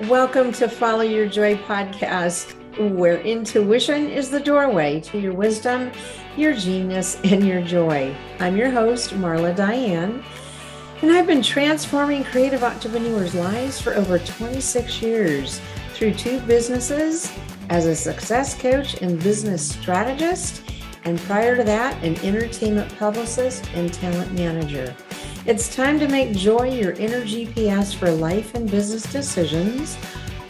Welcome to Follow Your Joy podcast, where intuition is the doorway to your wisdom, your genius, and your joy. I'm your host, Marla Diane, and I've been transforming creative entrepreneurs' lives for over 26 years through two businesses as a success coach and business strategist, and prior to that, an entertainment publicist and talent manager. It's time to make joy your inner GPS for life and business decisions,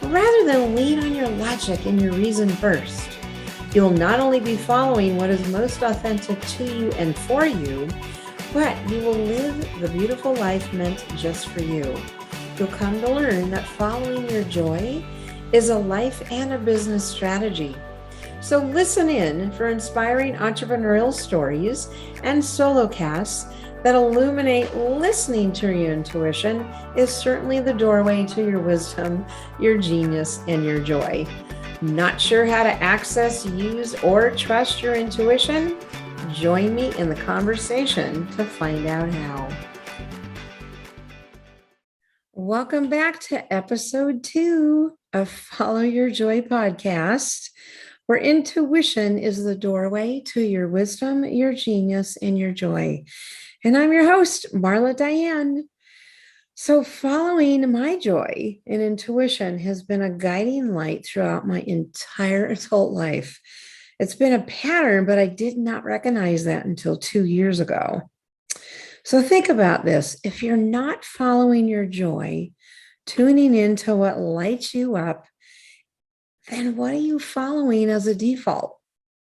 rather than lean on your logic and your reason first. You'll not only be following what is most authentic to you and for you, but you will live the beautiful life meant just for you. You'll come to learn that following your joy is a life and a business strategy. So listen in for inspiring entrepreneurial stories and solo casts that illuminate. Listening to your intuition is certainly the doorway to your wisdom, your genius, and your joy. Not sure how to access, use, or trust your intuition? Join me in the conversation to find out how. Welcome back to episode 2 of Follow Your Joy podcast, where intuition is the doorway to your wisdom, your genius, and your joy. And I'm your host, Marla Diane. So following my joy and intuition has been a guiding light throughout my entire adult life. It's been a pattern, but I did not recognize that until 2 years ago. So think about this. If you're not following your joy, tuning into what lights you up, then what are you following as a default?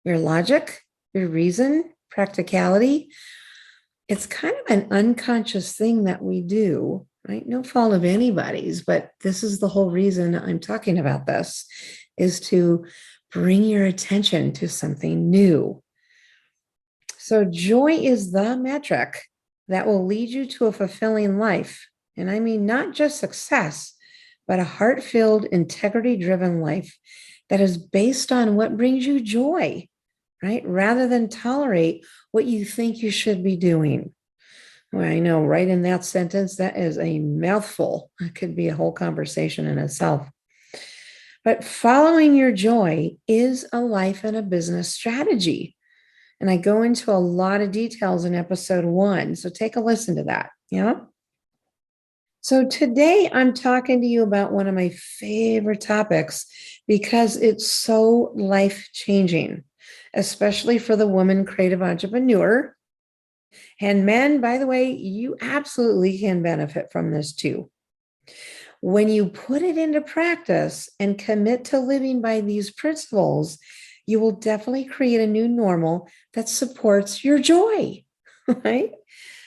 Your logic, your reason, practicality? It's kind of an unconscious thing that we do, right? No fault of anybody's, but this is the whole reason I'm talking about this, is to bring your attention to something new. So joy is the metric that will lead you to a fulfilling life. And I mean, not just success, but a heart-filled, integrity-driven life that is based on what brings you joy, right? Rather than tolerate what you think you should be doing. Well, I know, right in that sentence, that is a mouthful. It could be a whole conversation in itself. But following your joy is a life and a business strategy. And I go into a lot of details in episode 1. So take a listen to that. Yeah. So today I'm talking to you about one of my favorite topics because it's so life-changing, especially for the woman creative entrepreneur. And men, by the way, you absolutely can benefit from this too. When you put it into practice and commit to living by these principles, you will definitely create a new normal that supports your joy, right?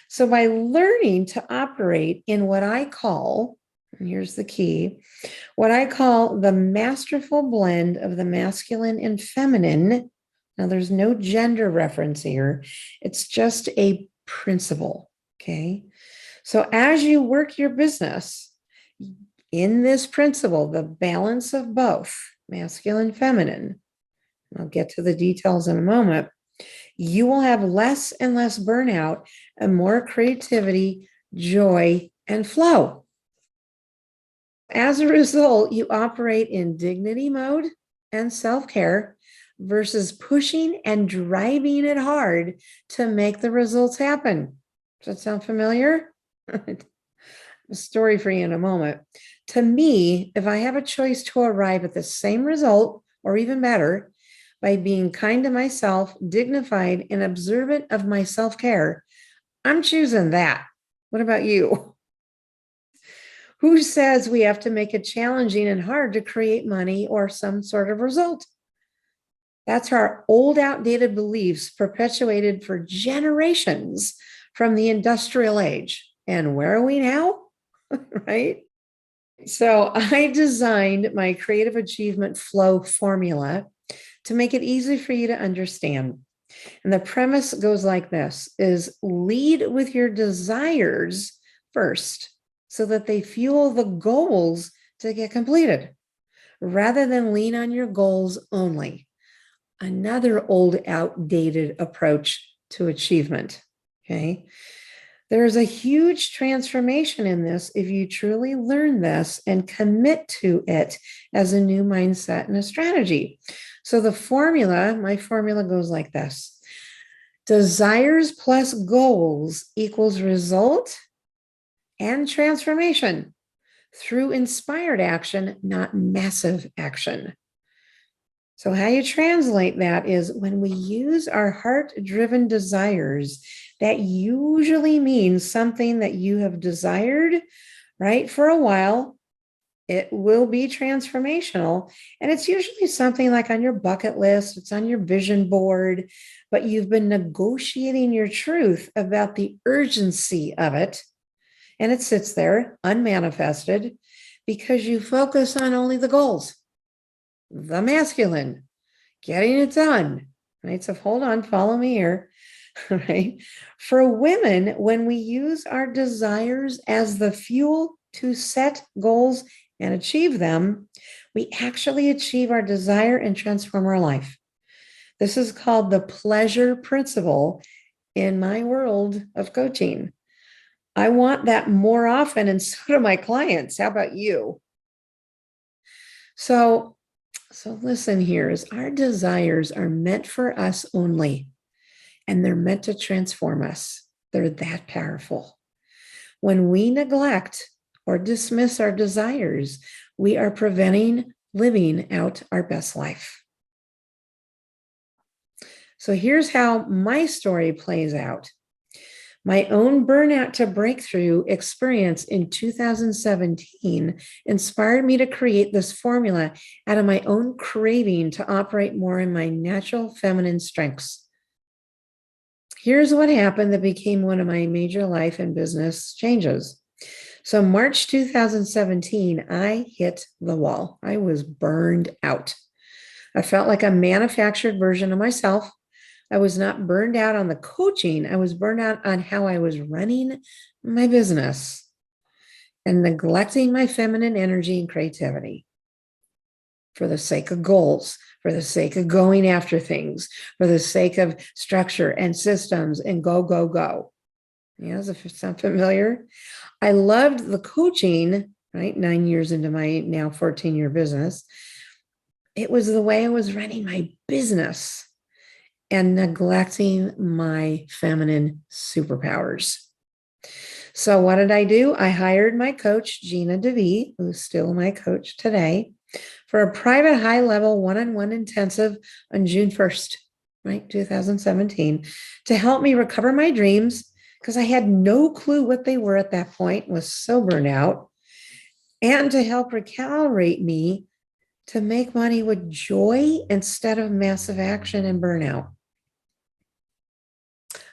So by learning to operate in what I call, and here's the key, what I call the masterful blend of the masculine and feminine. Now, there's no gender reference here. It's just a principle, okay? So as you work your business in this principle, the balance of both masculine and feminine, I'll get to the details in a moment, you will have less and less burnout and more creativity, joy, and flow. As a result, you operate in dignity mode and self-care versus pushing and driving it hard to make the results happen. Does that sound familiar? A story for you in a moment. To me, if I have a choice to arrive at the same result, or even better, by being kind to myself, dignified, and observant of my self-care, I'm choosing that. What about you? Who says we have to make it challenging and hard to create money or some sort of result? That's our old, outdated beliefs perpetuated for generations from the industrial age. And where are we now? Right? So I designed my creative achievement flow formula to make it easy for you to understand. And the premise goes like this, is lead with your desires first so that they fuel the goals to get completed, rather than lean on your goals only. Another old, outdated approach to achievement, okay? There's a huge transformation in this if you truly learn this and commit to it as a new mindset and a strategy. So my formula goes like this: desires plus goals equals result and transformation through inspired action, not massive action. So, how you translate that is when we use our heart-driven desires, that usually means something that you have desired, right, for a while. It will be transformational. And it's usually something like on your bucket list, it's on your vision board, but you've been negotiating your truth about the urgency of it. And it sits there unmanifested because you focus on only the goals, the masculine, getting it done, right? So hold on, follow me here, right? For women, when we use our desires as the fuel to set goals and achieve them, we actually achieve our desire and transform our life. This is called the pleasure principle in my world of coaching. I want that more often, and so do my clients. How about you? So listen here, is our desires are meant for us only, and they're meant to transform us. They're that powerful. When we neglect or dismiss our desires, we are preventing living out our best life. So here's how my story plays out. My own burnout to breakthrough experience in 2017 inspired me to create this formula out of my own craving to operate more in my natural feminine strengths. Here's what happened that became one of my major life and business changes. So March 2017, I hit the wall. I was burned out. I felt like a manufactured version of myself. I was not burned out on the coaching. I was burned out on how I was running my business and neglecting my feminine energy and creativity for the sake of goals, for the sake of going after things, for the sake of structure and systems and go, go, go. Yeah, does it sound familiar? I loved the coaching, right? 9 years into my now 14-year business. It was the way I was running my business and neglecting my feminine superpowers. So what did I do? I hired my coach, Gina DeVee, who's still my coach today, for a private high-level one-on-one intensive on June 1st, right, 2017, to help me recover my dreams, because I had no clue what they were at that point, was so burned out, and to help recalibrate me to make money with joy instead of massive action and burnout.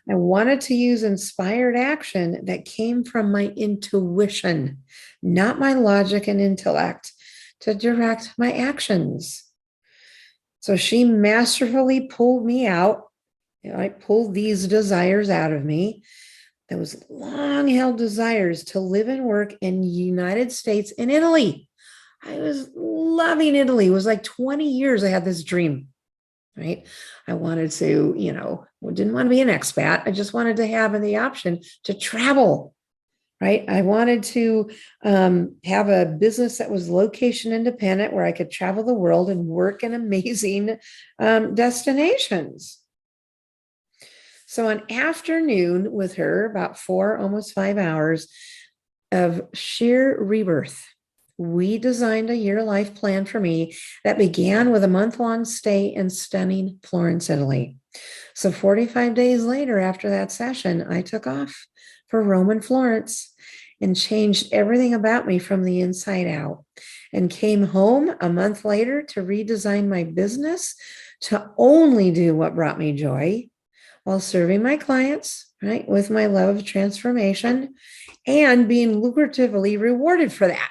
I wanted to use inspired action that came from my intuition, not my logic and intellect, to direct my actions. So she masterfully pulled me out. I pulled these desires out of me. Those long held desires to live and work in the United States and Italy. I was loving Italy. It was like 20 years I had this dream, right? I wanted to, didn't want to be an expat. I just wanted to have the option to travel, right? I wanted to have a business that was location independent where I could travel the world and work in amazing destinations. So an afternoon with her, about 4, almost 5 hours of sheer rebirth. We designed a year life plan for me that began with a month-long stay in stunning Florence, Italy. So 45 days later, after that session, I took off for Rome and Florence and changed everything about me from the inside out, and came home a month later to redesign my business to only do what brought me joy while serving my clients, right, with my love of transformation and being lucratively rewarded for that.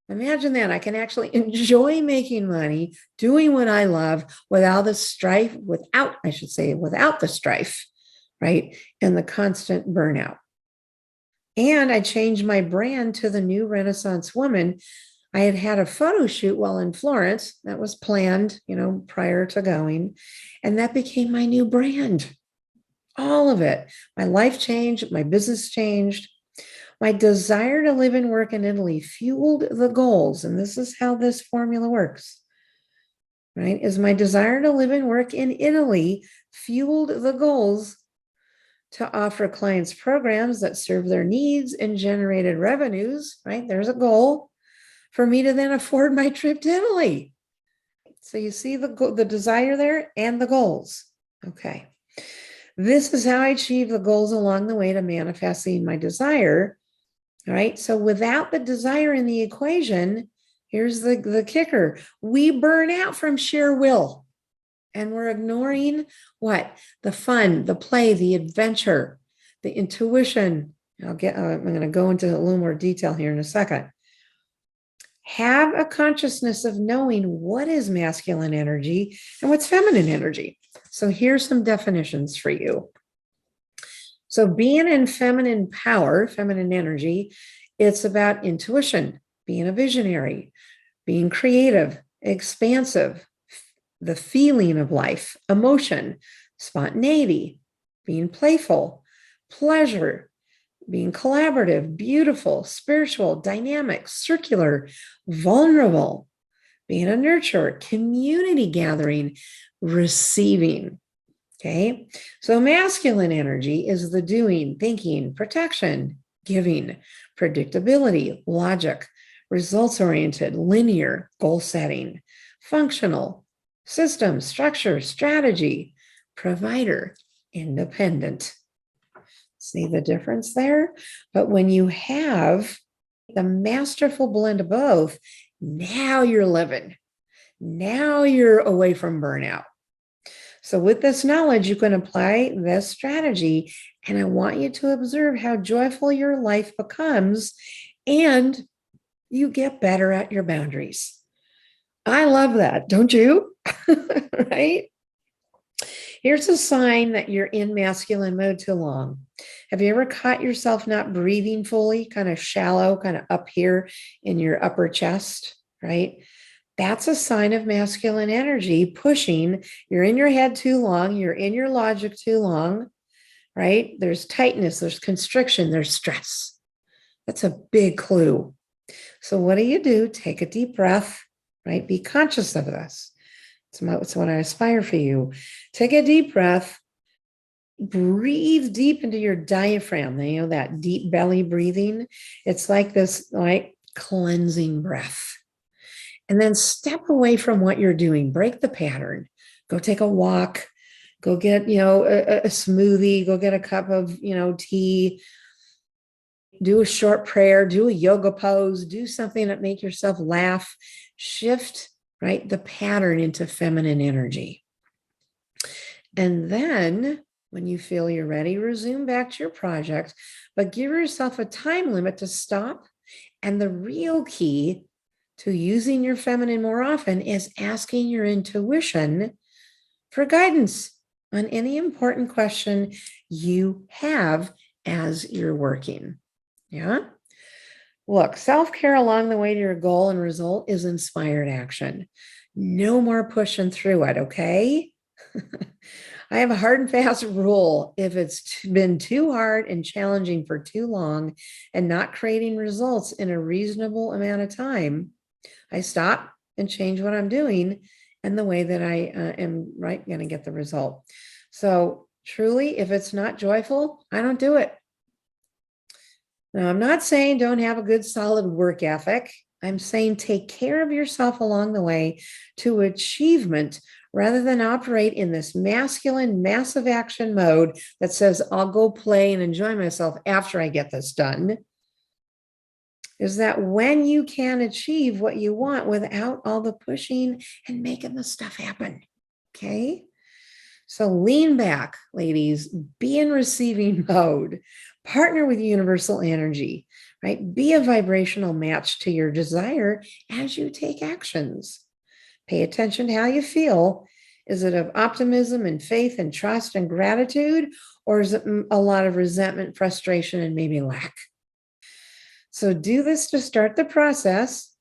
Imagine that. I can actually enjoy making money, doing what I love without the strife, without the strife, right? And the constant burnout. And I changed my brand to the new Renaissance woman. I had had a photo shoot while in Florence that was planned, prior to going, and that became my new brand. all of it. My life changed, my business changed. My desire to live and work in Italy fueled the goals. And this is how this formula works, right? Is my desire to live and work in Italy fueled the goals to offer clients programs that serve their needs and generated revenues, right? There's a goal for me to then afford my trip to Italy. So you see the desire there and the goals. Okay. This is how I achieve the goals along the way to manifesting my desire. All right. So without the desire in the equation, here's the kicker. We burn out from sheer will. And we're ignoring what? The fun, the play, the adventure, the intuition. I'm going to go into a little more detail here in a second. Have a consciousness of knowing what is masculine energy and what's feminine energy. So here's some definitions for you. So being in feminine power, feminine energy, it's about intuition, being a visionary, being creative, expansive, the feeling of life, emotion, spontaneity, being playful, pleasure, being collaborative, beautiful, spiritual, dynamic, circular, vulnerable, being a nurturer, community gathering, receiving. Okay. So masculine energy is the doing, thinking, protection, giving, predictability, logic, results oriented, linear, goal setting, functional, system, structure, strategy, provider, independent. See the difference there? But when you have the masterful blend of both, now you're living. Now you're away from burnout. So with this knowledge, you can apply this strategy. And I want you to observe how joyful your life becomes and you get better at your boundaries. I love that, don't you? Right? Here's a sign that you're in masculine mode too long. Have you ever caught yourself not breathing fully, kind of shallow, kind of up here in your upper chest, right? That's a sign of masculine energy pushing. You're in your head too long. You're in your logic too long, right? There's tightness, there's constriction, there's stress. That's a big clue. So what do? Take a deep breath, right? Be conscious of this. It's what I aspire for you. Take a deep breath. Breathe deep into your diaphragm. You know, that deep belly breathing. It's like this, like cleansing breath. And then step away from what you're doing. Break the pattern. Go take a walk. Go get, a smoothie. Go get a cup of, tea. Do a short prayer. Do a yoga pose. Do something that make yourself laugh. Shift, right, the pattern into feminine energy. And then when you feel you're ready, resume back to your project, but give yourself a time limit to stop. And the real key to using your feminine more often is asking your intuition for guidance on any important question you have as you're working. Yeah. Look, self-care along the way to your goal and result is inspired action. No more pushing through it, okay? I have a hard and fast rule. If it's been too hard and challenging for too long and not creating results in a reasonable amount of time, I stop and change what I'm doing and the way that I am going to get the result. So truly, if it's not joyful, I don't do it. Now, I'm not saying don't have a good, solid work ethic. I'm saying take care of yourself along the way to achievement rather than operate in this masculine, massive action mode that says, I'll go play and enjoy myself after I get this done. Is that when you can achieve what you want without all the pushing and making the stuff happen. Okay. So lean back, ladies, be in receiving mode, partner with universal energy, right? Be a vibrational match to your desire as you take actions. Pay attention to how you feel. Is it of optimism and faith and trust and gratitude, or is it a lot of resentment, frustration, and maybe lack? So do this to start the process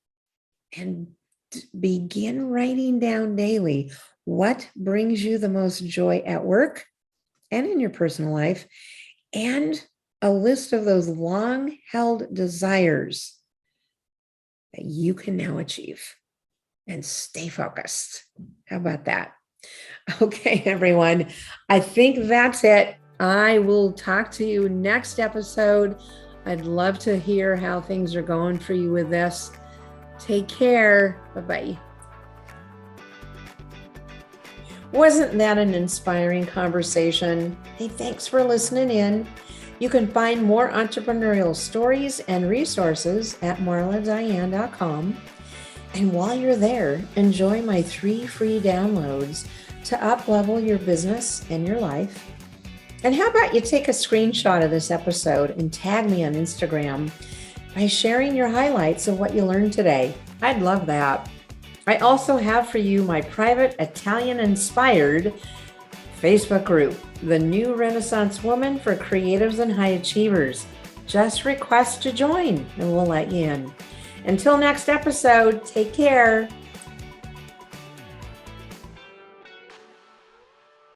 and begin writing down daily what brings you the most joy at work and in your personal life, and a list of those long-held desires that you can now achieve and stay focused. How about that? Okay, everyone. I think that's it. I will talk to you next episode. I'd love to hear how things are going for you with this. Take care. Bye-bye. Wasn't that an inspiring conversation? Hey, thanks for listening in. You can find more entrepreneurial stories and resources at marladiane.com. And while you're there, enjoy my 3 free downloads to up-level your business and your life. And how about you take a screenshot of this episode and tag me on Instagram by sharing your highlights of what you learned today. I'd love that. I also have for you my private Italian-inspired Facebook group, The New Renaissance Woman for Creatives and High Achievers. Just request to join and we'll let you in. Until next episode, take care.